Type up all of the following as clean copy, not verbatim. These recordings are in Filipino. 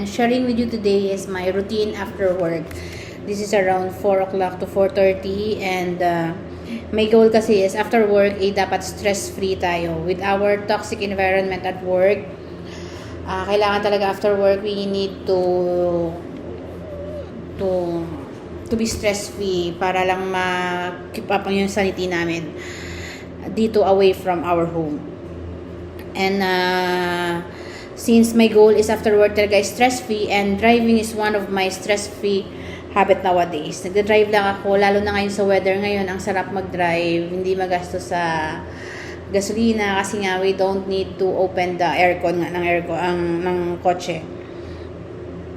sharing with you today is my routine after work. This is around 4 o'clock to 4:30, and my goal kasi is after work, dapat stress-free tayo. With our toxic environment at work, kailangan talaga after work, we need to be stress-free para lang ma-keep up yung sanity namin dito away from our home. And since my goal is after work talaga is stress-free, and driving is one of my stress-free habit nowadays. Nagda-drive lang ako, lalo na ngayon sa weather ngayon, ang sarap mag-drive, hindi magastos sa gasolina kasi nga we don't need to open the aircon ng kotse.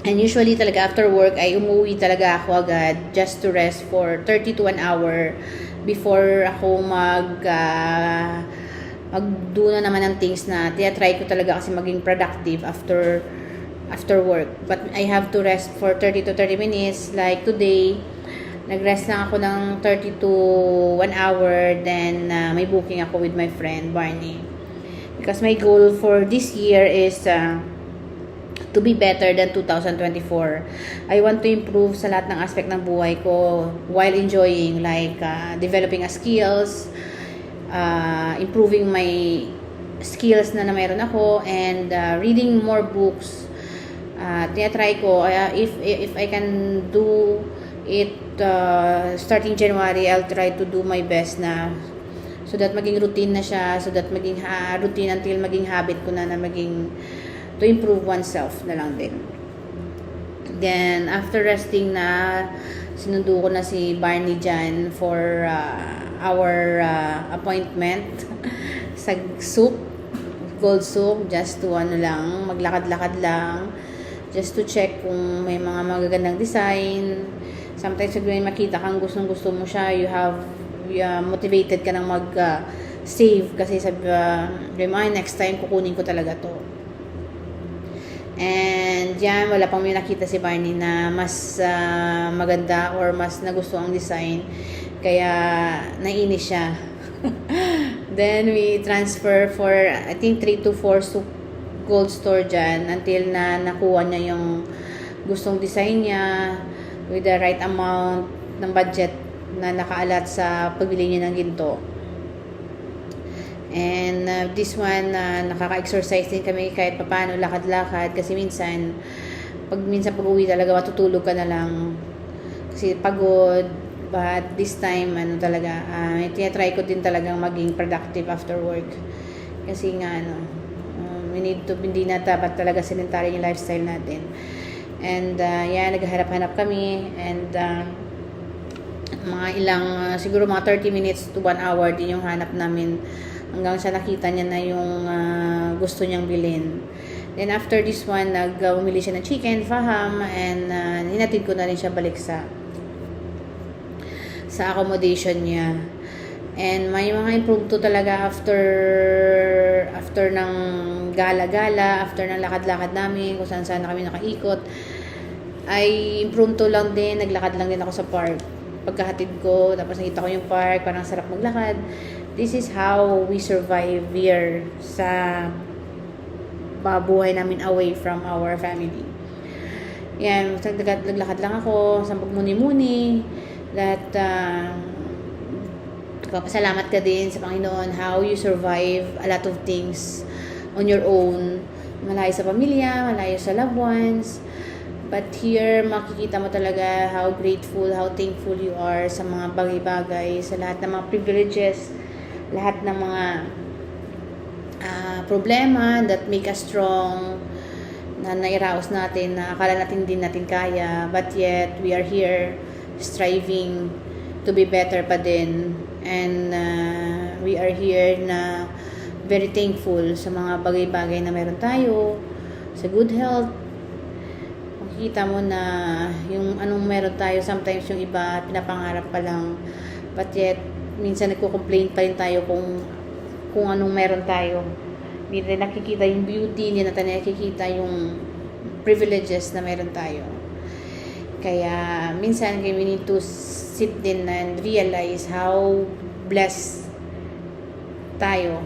And usually talaga after work ay umuwi talaga ako agad just to rest for 30 to 1 hour before ako magdo na naman ng things na try ko talaga kasi maging productive after work. But I have to rest for 30 to 30 minutes. Like today, nag-rest lang ako ng 30 to 1 hour. Then, may booking ako with my friend, Barney. Because my goal for this year is to be better than 2024. I want to improve sa lahat ng aspect ng buhay ko while enjoying, like developing skills, improving my skills na meron ako, and reading more books. Tinatry ko, if I can do it starting January, I'll try to do my best na so that maging routine na siya, so that maging routine until maging habit ko na maging to improve oneself na lang din. Then, after resting na, sinundo ko na si Barney dyan for our appointment sa souk, gold souk, just to maglakad-lakad lang, just to check kung may mga magagandang design. Sometimes pag may makita kang gustong-gusto mo siya, you motivated ka nang mag-save kasi sabi next time kukunin ko talaga to. And yan, wala pang may nakita si Barney na mas maganda or mas nagusto ang design, kaya nainis siya. Then we transfer for I think 3 to 4 gold store dyan until na nakuha niya yung gustong design niya with the right amount ng budget na nakaalat sa pagbili niya ng ginto. And this one, nakaka-exercise din kami kahit papaano, lakad-lakad, kasi minsan pag uwi talaga matutulog ka na lang kasi pagod. But this time talaga tinatry ko din talagang maging productive after work kasi nga we need to, hindi na dapat talaga sedentary yung lifestyle natin. And naghahanap-hanap kami, and mga ilang siguro mga 30 minutes to 1 hour din yung hanap namin hanggang sa nakita niya na yung gusto niyang bilhin. Then after this one, bumili siya ng chicken, faham, and hinatid ko na rin siya balik sa accommodation niya. And may mga improve to talaga after ng gala-gala, after ng lakad-lakad namin, kung saan-saan na kami nakaikot, ay improve to lang din, naglakad lang din ako sa park. Pagkahatid ko, tapos nakita ko yung park, parang sarap maglakad. This is how we survive here sa buhay namin away from our family. Yan, naglakad lang ako, sa pagmuni-muni, that papasalamat ka din sa Panginoon how you survive a lot of things on your own, malayo sa pamilya, malayo sa loved ones. But here, makikita mo talaga how grateful, how thankful you are sa mga bagay-bagay, sa lahat ng mga privileges, lahat ng mga problema that make us strong, na nairaos natin, na akala natin din natin kaya, but yet we are here striving to be better pa din. And we are here na very thankful sa mga bagay-bagay na meron tayo, sa good health. Makikita mo na yung anong meron tayo, sometimes yung iba pinapangarap pa lang, but yet minsan nagko-complain pa rin tayo kung anong meron tayo. Hindi natin nakikita yung beauty, hindi natin nakikita yung privileges na meron tayo. Kaya minsan we need to sit din and realize how blessed tayo